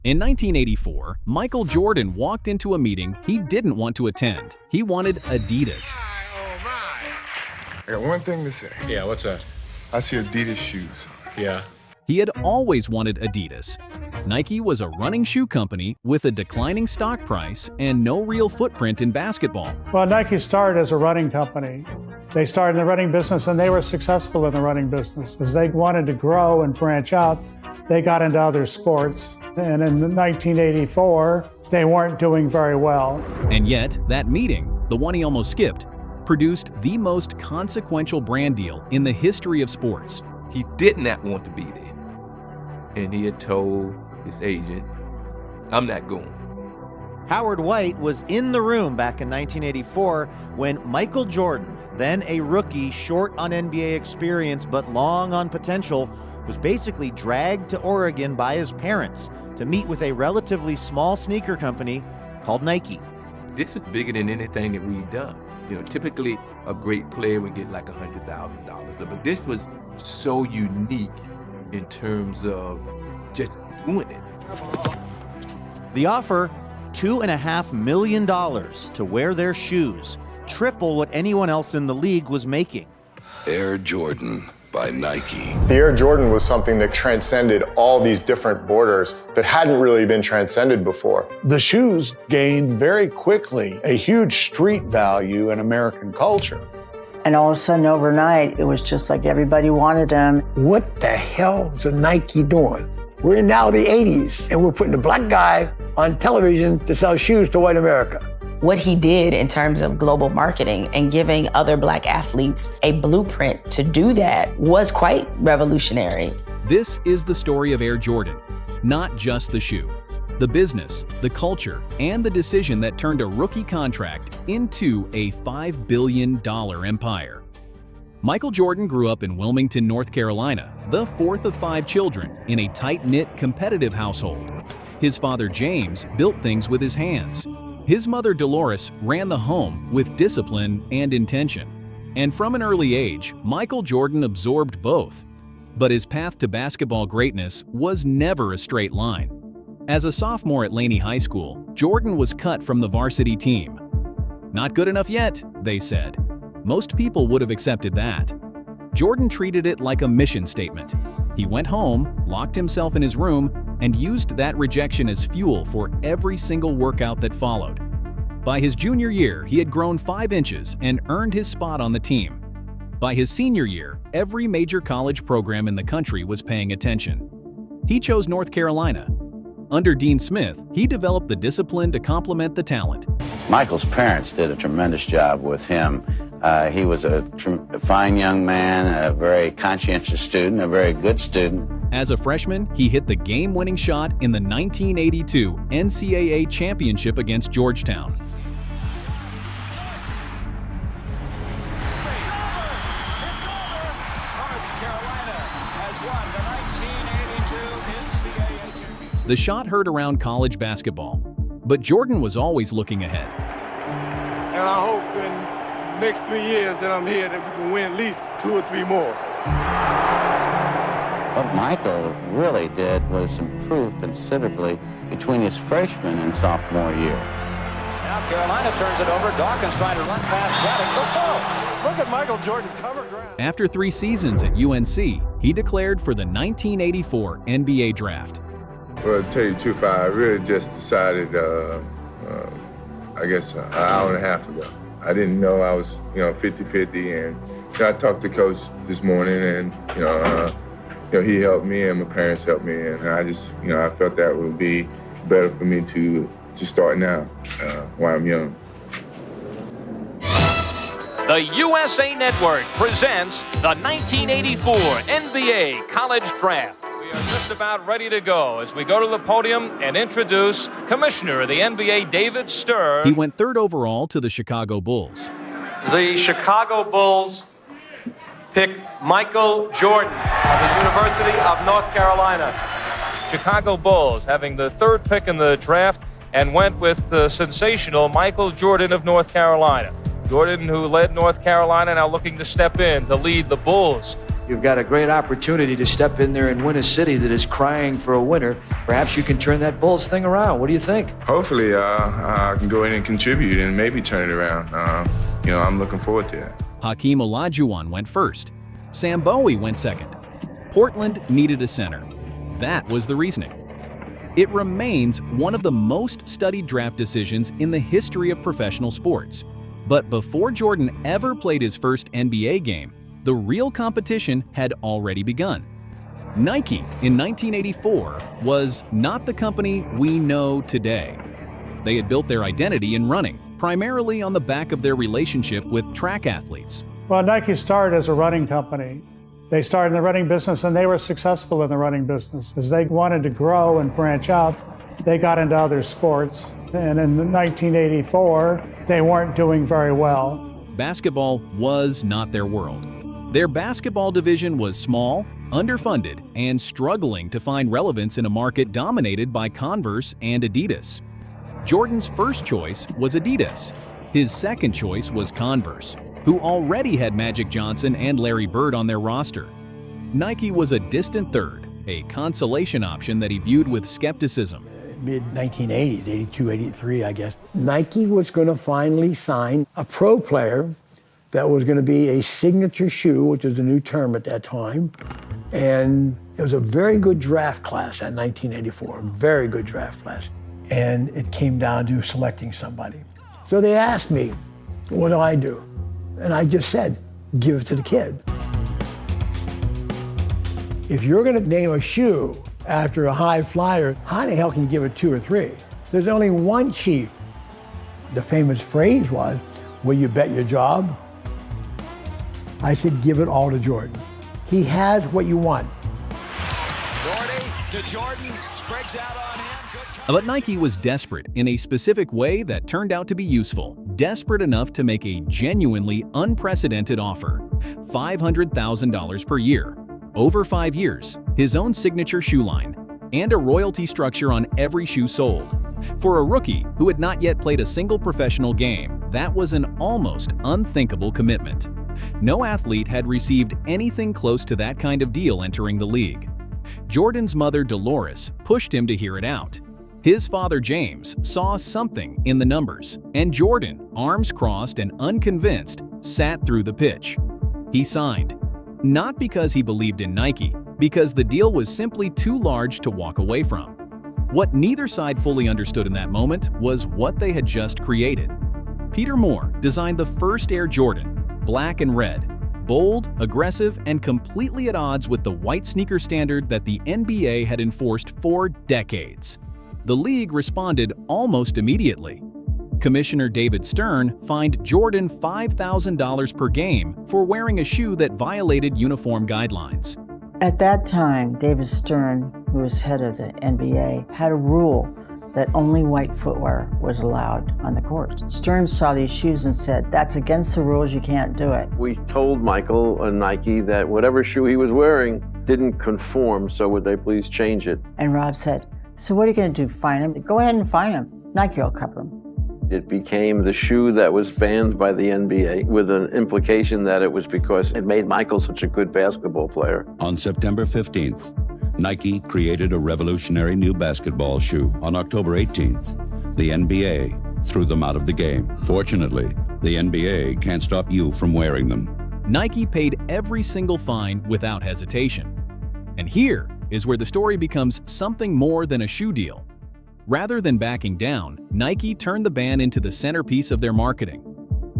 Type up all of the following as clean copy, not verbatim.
In 1984, Michael Jordan walked into a meeting he didn't want to attend. He wanted Adidas. I got one thing to say. Yeah, what's that? I see Adidas shoes. Yeah. He had always wanted Adidas. Nike was a running shoe company with a declining stock price and no real footprint in basketball. Well, Nike started as a running company. They started in the running business and they were successful in the running business. As they wanted to grow and branch out, they got into other sports. And in 1984, they weren't doing very well. And yet, that meeting, the one he almost skipped, produced the most consequential brand deal in the history of sports. He did not want to be there. And he had told his agent, I'm not going. Howard White was in the room back in 1984 when Michael Jordan, then a rookie short on NBA experience but long on potential, was basically dragged to Oregon by his parents to meet with a relatively small sneaker company called Nike. This is bigger than anything that we've done. You know, typically a great player would get like $100,000, but this was so unique in terms of just doing it. The offer, $2.5 million to wear their shoes, triple what anyone else in the league was making. Air Jordan by Nike. The Air Jordan was something that transcended all these different borders that hadn't really been transcended before. The shoes gained very quickly a huge street value in American culture. And all of a sudden, overnight, it was just like everybody wanted them. What the hell is Nike doing? We're in now the 80s, and we're putting a black guy on television to sell shoes to white America. What he did in terms of global marketing and giving other black athletes a blueprint to do that was quite revolutionary. This is the story of Air Jordan, not just the shoe. The business, the culture, and the decision that turned a rookie contract into a $5 billion empire. Michael Jordan grew up in Wilmington, North Carolina, the fourth of 5 children in a tight-knit, competitive household. His father, James, built things with his hands. His mother, Dolores, ran the home with discipline and intention. And from an early age, Michael Jordan absorbed both. But his path to basketball greatness was never a straight line. As a sophomore at Laney High School, Jordan was cut from the varsity team. Not good enough yet, they said. Most people would have accepted that. Jordan treated it like a mission statement. He went home, locked himself in his room, and used that rejection as fuel for every single workout that followed. By his junior year, he had grown 5 inches and earned his spot on the team. By his senior year, every major college program in the country was paying attention. He chose North Carolina. Under Dean Smith, he developed the discipline to complement the talent. Michael's parents did a tremendous job with him. He was a fine young man, a very conscientious student, a very good student. As a freshman, he hit the game-winning shot in the 1982 NCAA championship against Georgetown. The shot heard around college basketball, but Jordan was always looking ahead. And I hope in the next 3 years that I'm here that we can win at least 2 or 3 more. What Michael really did was improve considerably between his freshman and sophomore year. Now Carolina turns it over. Dawkins trying to run past Braddock. Look at Michael Jordan cover ground. After 3 seasons at UNC, he declared for the 1984 NBA draft. Well, to tell you the truth, I really just decided, I guess, an hour and a half ago. I didn't know I was, 50-50, and I talked to Coach this morning, and, he helped me, and my parents helped me, and I just, I felt that would be better for me to start now, while I'm young. The USA Network presents the 1984 NBA College Draft. We are just about ready to go as we go to the podium and introduce Commissioner of the NBA, David Stern. He went 3rd overall to the Chicago Bulls. The Chicago Bulls pick Michael Jordan of the University of North Carolina. Chicago Bulls having the 3rd pick in the draft and went with the sensational Michael Jordan of North Carolina. Jordan, who led North Carolina, now looking to step in to lead the Bulls You've got a great opportunity to step in there and win a city that is crying for a winner. Perhaps you can turn that Bulls thing around. What do you think? Hopefully, I can go in and contribute and maybe turn it around. I'm looking forward to that. Hakeem Olajuwon went first. Sam Bowie went second. Portland needed a center. That was the reasoning. It remains one of the most studied draft decisions in the history of professional sports. But before Jordan ever played his first NBA game, the real competition had already begun. Nike in 1984 was not the company we know today. They had built their identity in running, primarily on the back of their relationship with track athletes. Well, Nike started as a running company. They started in the running business and they were successful in the running business. As they wanted to grow and branch out, they got into other sports. And in 1984, they weren't doing very well. Basketball was not their world. Their basketball division was small, underfunded, and struggling to find relevance in a market dominated by Converse and Adidas. Jordan's first choice was Adidas. His second choice was Converse, who already had Magic Johnson and Larry Bird on their roster. Nike was a distant third, a consolation option that he viewed with skepticism. Mid-1980s, 82, 83, I guess. Nike was going to finally sign a pro player that was going to be a signature shoe, which is a new term at that time. And it was a very good draft class in 1984, very good draft class. And it came down to selecting somebody. So they asked me, what do I do? And I just said, give it to the kid. If you're going to name a shoe after a high flyer, how the hell can you give it 2 or 3? There's only one chief. The famous phrase was, will you bet your job? I said, give it all to Jordan. He has what you want. Gordy to Jordan, sprigs out on him. But Nike was desperate in a specific way that turned out to be useful, desperate enough to make a genuinely unprecedented offer. $500,000 per year, over 5 years, his own signature shoe line, and a royalty structure on every shoe sold. For a rookie who had not yet played a single professional game, that was an almost unthinkable commitment. No athlete had received anything close to that kind of deal entering the league. Jordan's mother, Dolores, pushed him to hear it out. His father, James, saw something in the numbers, and Jordan, arms crossed and unconvinced, sat through the pitch. He signed. Not because he believed in Nike, because the deal was simply too large to walk away from. What neither side fully understood in that moment was what they had just created. Peter Moore designed the first Air Jordan, black and red, bold, aggressive, and completely at odds with the white sneaker standard that the NBA had enforced for decades. The league responded almost immediately. Commissioner David Stern fined Jordan $5,000 per game for wearing a shoe that violated uniform guidelines. At that time, David Stern, who was head of the NBA, had a rule that only white footwear was allowed on the court. Stern saw these shoes and said, that's against the rules, you can't do it. We told Michael and Nike that whatever shoe he was wearing didn't conform, so would they please change it? And Rob said, so what are you going to do, fine him? Go ahead and fine him. Nike will cover him. It became the shoe that was banned by the NBA, with an implication that it was because it made Michael such a good basketball player. On September 15th, Nike created a revolutionary new basketball shoe. On October 18th, the NBA threw them out of the game. Fortunately, the NBA can't stop you from wearing them. Nike paid every single fine without hesitation. And here is where the story becomes something more than a shoe deal. Rather than backing down, Nike turned the ban into the centerpiece of their marketing.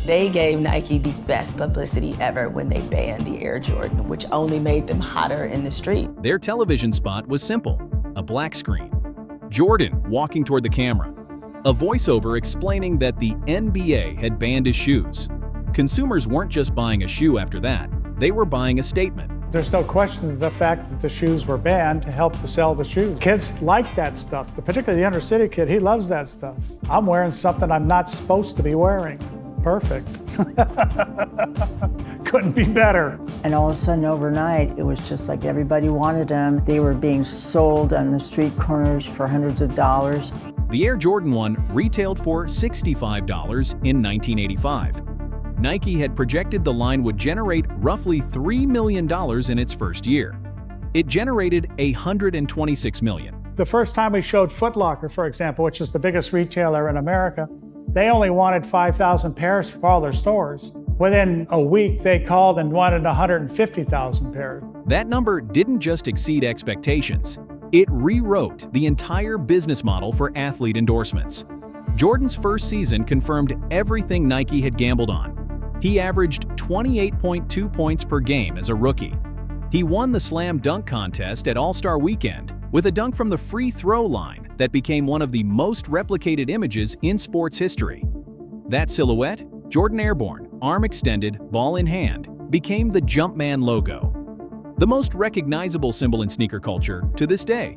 They gave Nike the best publicity ever when they banned the Air Jordan, which only made them hotter in the street. Their television spot was simple, a black screen. Jordan walking toward the camera. A voiceover explaining that the NBA had banned his shoes. Consumers weren't just buying a shoe after that, they were buying a statement. There's no question the fact that the shoes were banned helped to sell the shoes. Kids like that stuff, particularly the inner city kid, he loves that stuff. I'm wearing something I'm not supposed to be wearing. Perfect. Couldn't be better. And all of a sudden, overnight, it was just like everybody wanted them. They were being sold on the street corners for hundreds of dollars. The Air Jordan 1 retailed for $65 in 1985. Nike had projected the line would generate roughly $3 million in its first year. It generated $126 million. The first time we showed Foot Locker, for example, which is the biggest retailer in America, they only wanted 5,000 pairs for all their stores. Within a week, they called and wanted 150,000 pairs. That number didn't just exceed expectations. It rewrote the entire business model for athlete endorsements. Jordan's first season confirmed everything Nike had gambled on. He averaged 28.2 points per game as a rookie. He won the slam dunk contest at All-Star Weekend with a dunk from the free throw line that became one of the most replicated images in sports history. That silhouette, Jordan Airborne, arm extended, ball in hand, became the Jumpman logo, the most recognizable symbol in sneaker culture to this day.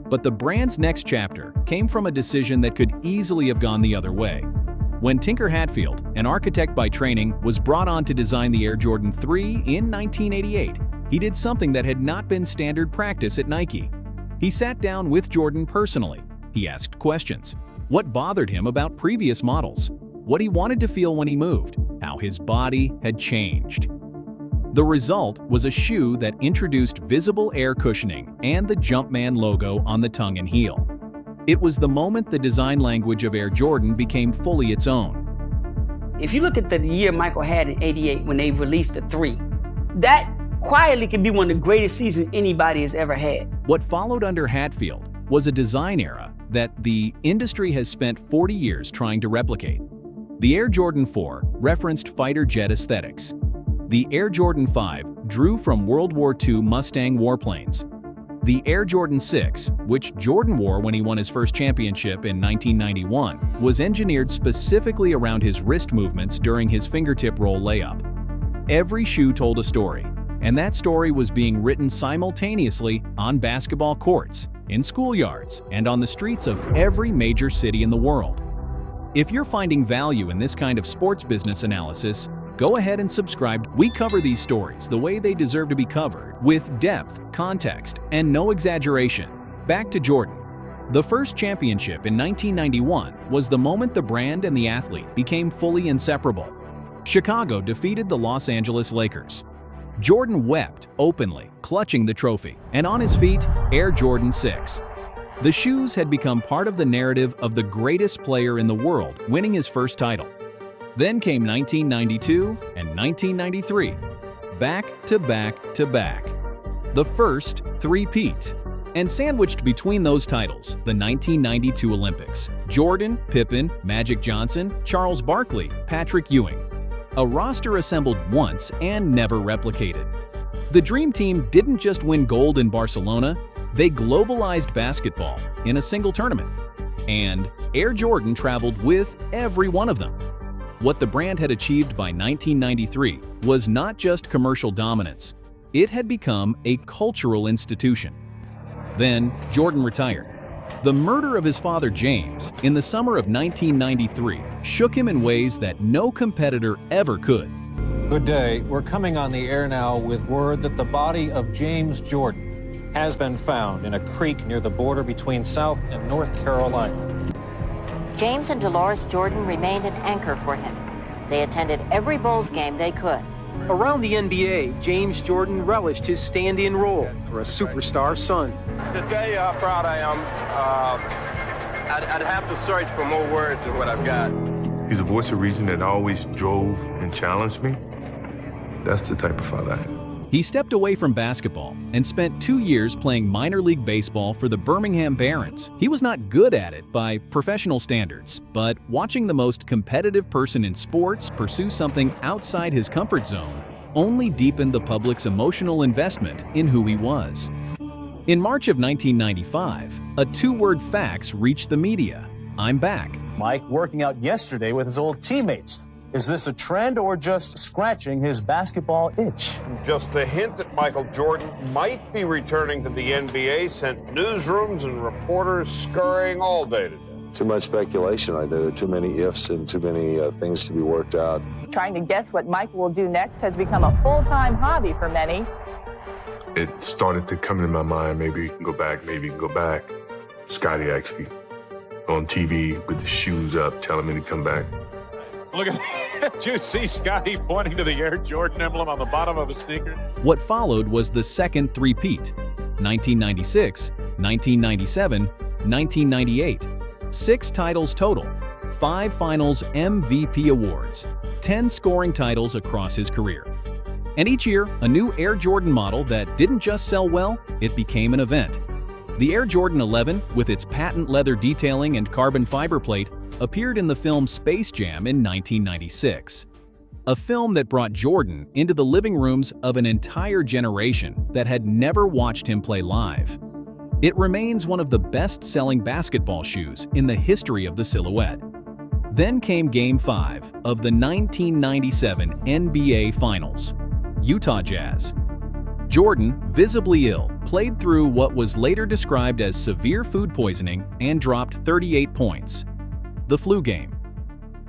But the brand's next chapter came from a decision that could easily have gone the other way. When Tinker Hatfield, an architect by training, was brought on to design the Air Jordan 3 in 1988, he did something that had not been standard practice at Nike. He sat down with Jordan personally. He asked questions. What bothered him about previous models? What he wanted to feel when he moved? How his body had changed? The result was a shoe that introduced visible air cushioning and the Jumpman logo on the tongue and heel. It was the moment the design language of Air Jordan became fully its own. If you look at the year Michael had in '88 when they released the 3, that quietly could be one of the greatest seasons anybody has ever had. What followed under Hatfield was a design era that the industry has spent 40 years trying to replicate. The Air Jordan 4 referenced fighter jet aesthetics. The Air Jordan 5 drew from World War II Mustang warplanes. The Air Jordan 6, which Jordan wore when he won his first championship in 1991, was engineered specifically around his wrist movements during his fingertip roll layup. Every shoe told a story, and that story was being written simultaneously on basketball courts, in schoolyards, and on the streets of every major city in the world. If you're finding value in this kind of sports business analysis, go ahead and subscribe. We cover these stories the way they deserve to be covered, with depth, context, and no exaggeration. Back to Jordan. The first championship in 1991 was the moment the brand and the athlete became fully inseparable. Chicago defeated the Los Angeles Lakers. Jordan wept openly, clutching the trophy, and on his feet, Air Jordan 6. The shoes had become part of the narrative of the greatest player in the world winning his first title. Then came 1992 and 1993, back to back to back. The first three-peat. And sandwiched between those titles, the 1992 Olympics. Jordan, Pippen, Magic Johnson, Charles Barkley, Patrick Ewing. A roster assembled once and never replicated. The Dream Team didn't just win gold in Barcelona, they globalized basketball in a single tournament. And Air Jordan traveled with every one of them. What the brand had achieved by 1993 was not just commercial dominance, it had become a cultural institution. Then Jordan retired. The murder of his father James in the summer of 1993 shook him in ways that no competitor ever could. Good day. We're coming on the air now with word that the body of James Jordan has been found in a creek near the border between South and North Carolina. James and Dolores Jordan remained an anchor for him. They attended every Bulls game they could. Around the NBA, James Jordan relished his stand-in role for a superstar son. To tell you how proud I am, I'd have to search for more words than what I've got. He's a voice of reason that always drove and challenged me. That's the type of father I am. He stepped away from basketball and spent 2 years playing minor league baseball for the Birmingham Barons. He was not good at it by professional standards, but watching the most competitive person in sports pursue something outside his comfort zone only deepened the public's emotional investment in who he was. In March of 1995, a two-word fax reached the media: "I'm back." Mike working out yesterday with his old teammates. Is this a trend or just scratching his basketball itch? Just the hint that Michael Jordan might be returning to the NBA sent newsrooms and reporters scurrying all day today. Too much speculation right there. There are too many ifs and too many things to be worked out. Trying to guess what Michael will do next has become a full-time hobby for many. It started to come into my mind, maybe he can go back, maybe he can go back. Scotty actually on TV with the shoes up telling me to come back. Look at did you see Scotty pointing to the Air Jordan emblem on the bottom of a sneaker? What followed was the second three-peat, 1996, 1997, 1998. 6 titles total, 5 finals MVP awards, 10 scoring titles across his career. And each year, a new Air Jordan model that didn't just sell well, it became an event. The Air Jordan 11, with its patent leather detailing and carbon fiber plate, appeared in the film Space Jam in 1996. A film that brought Jordan into the living rooms of an entire generation that had never watched him play live. It remains one of the best-selling basketball shoes in the history of the silhouette. Then came Game 5 of the 1997 NBA Finals. Utah Jazz. Jordan, visibly ill, played through what was later described as severe food poisoning and dropped 38 points. The flu game.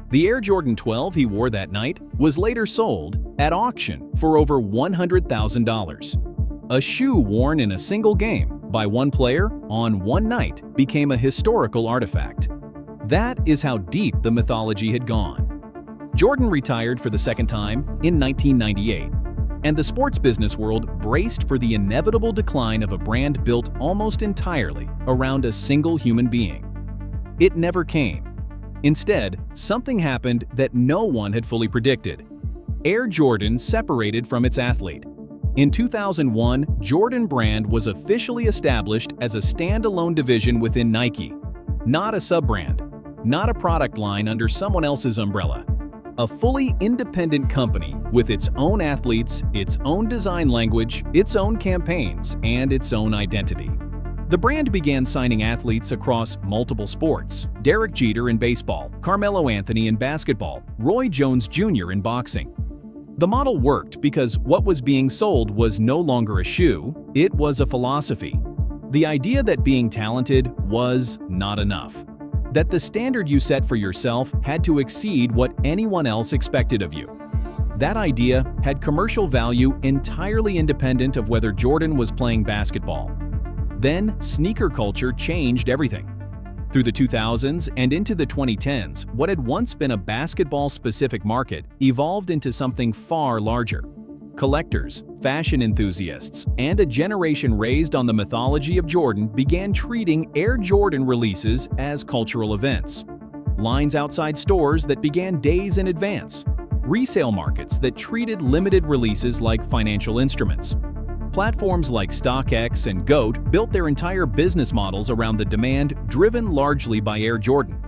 The Air Jordan 12 he wore that night was later sold at auction for over $100,000. A shoe worn in a single game by one player on one night became a historical artifact. That is how deep the mythology had gone. Jordan retired for the second time in 1998, and the sports business world braced for the inevitable decline of a brand built almost entirely around a single human being. It never came. Instead, something happened that no one had fully predicted. Air Jordan separated from its athlete. In 2001, Jordan brand was officially established as a standalone division within Nike. Not a sub-brand, not a product line under someone else's umbrella. A fully independent company with its own athletes, its own design language, its own campaigns, and its own identity. The brand began signing athletes across multiple sports: Derek Jeter in baseball, Carmelo Anthony in basketball, Roy Jones Jr. in boxing. The model worked because what was being sold was no longer a shoe, it was a philosophy. The idea that being talented was not enough. That the standard you set for yourself had to exceed what anyone else expected of you. That idea had commercial value entirely independent of whether Jordan was playing basketball. Then, sneaker culture changed everything. Through the 2000s and into the 2010s, what had once been a basketball-specific market evolved into something far larger. Collectors, fashion enthusiasts, and a generation raised on the mythology of Jordan began treating Air Jordan releases as cultural events. Lines outside stores that began days in advance. Resale markets that treated limited releases like financial instruments. Platforms like StockX and GOAT built their entire business models around the demand driven largely by Air Jordan.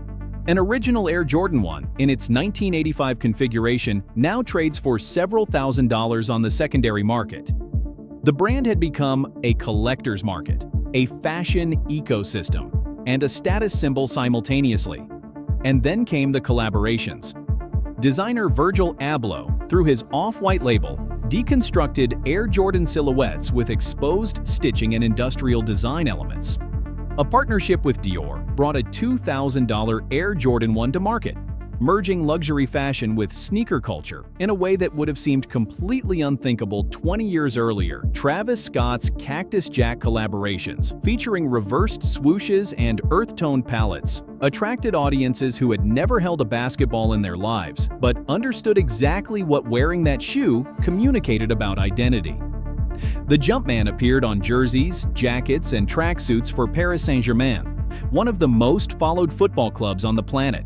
An original Air Jordan 1 in its 1985 configuration now trades for several $1,000s on the secondary market. The brand had become a collector's market, a fashion ecosystem, and a status symbol simultaneously. And then came the collaborations. Designer Virgil Abloh, through his off-white label, deconstructed Air Jordan silhouettes with exposed stitching and industrial design elements. A partnership with Dior brought a $2,000 Air Jordan 1 to market, merging luxury fashion with sneaker culture in a way that would have seemed completely unthinkable 20 years earlier. Travis Scott's Cactus Jack collaborations, featuring reversed swooshes and earth-toned palettes, attracted audiences who had never held a basketball in their lives, but understood exactly what wearing that shoe communicated about identity. The Jumpman appeared on jerseys, jackets, and tracksuits for Paris Saint-Germain, one of the most followed football clubs on the planet.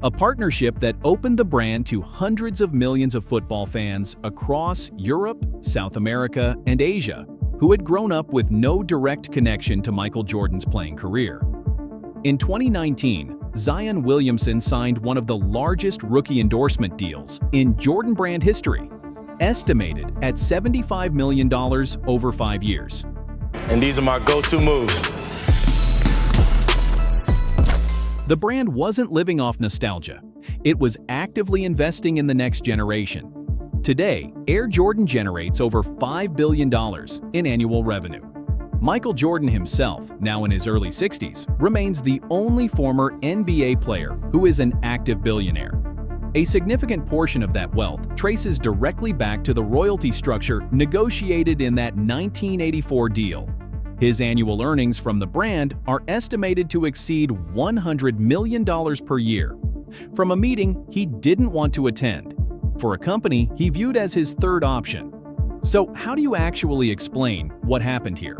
A partnership that opened the brand to hundreds of millions of football fans across Europe, South America, and Asia, who had grown up with no direct connection to Michael Jordan's playing career. In 2019, Zion Williamson signed one of the largest rookie endorsement deals in Jordan brand history, estimated at $75 million over 5 years. And these are my go-to moves. The brand wasn't living off nostalgia. It was actively investing in the next generation. Today, Air Jordan generates over $5 billion in annual revenue. Michael Jordan himself, now in his early 60s, remains the only former NBA player who is an active billionaire. A significant portion of that wealth traces directly back to the royalty structure negotiated in that 1984 deal. His annual earnings from the brand are estimated to exceed $100 million per year, From a meeting he didn't want to attend, for a company he viewed as his third option. So how do you actually explain what happened here?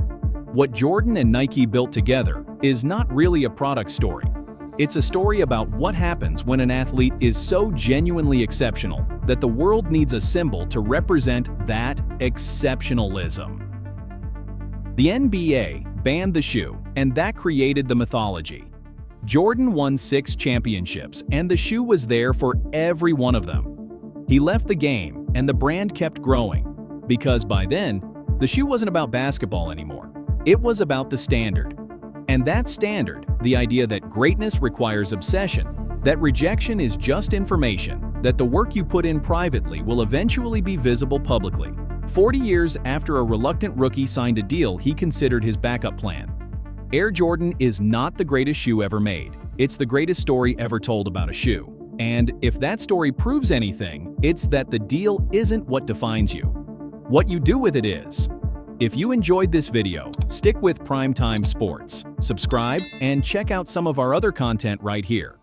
What Jordan and Nike built together is not really a product story. It's a story about what happens when an athlete is so genuinely exceptional that the world needs a symbol to represent that exceptionalism. The NBA banned the shoe, and that created the mythology. Jordan won 6 championships, and the shoe was there for every one of them. He left the game, and the brand kept growing, because by then, the shoe wasn't about basketball anymore. It was about the standard. And that standard, the idea that greatness requires obsession, that rejection is just information, that the work you put in privately will eventually be visible publicly. 40 years after a reluctant rookie signed a deal he considered his backup plan. Air Jordan is not the greatest shoe ever made. It's the greatest story ever told about a shoe. And if that story proves anything, it's that the deal isn't what defines you. What you do with it is. If you enjoyed this video, stick with Primetime Sports, subscribe, and check out some of our other content right here.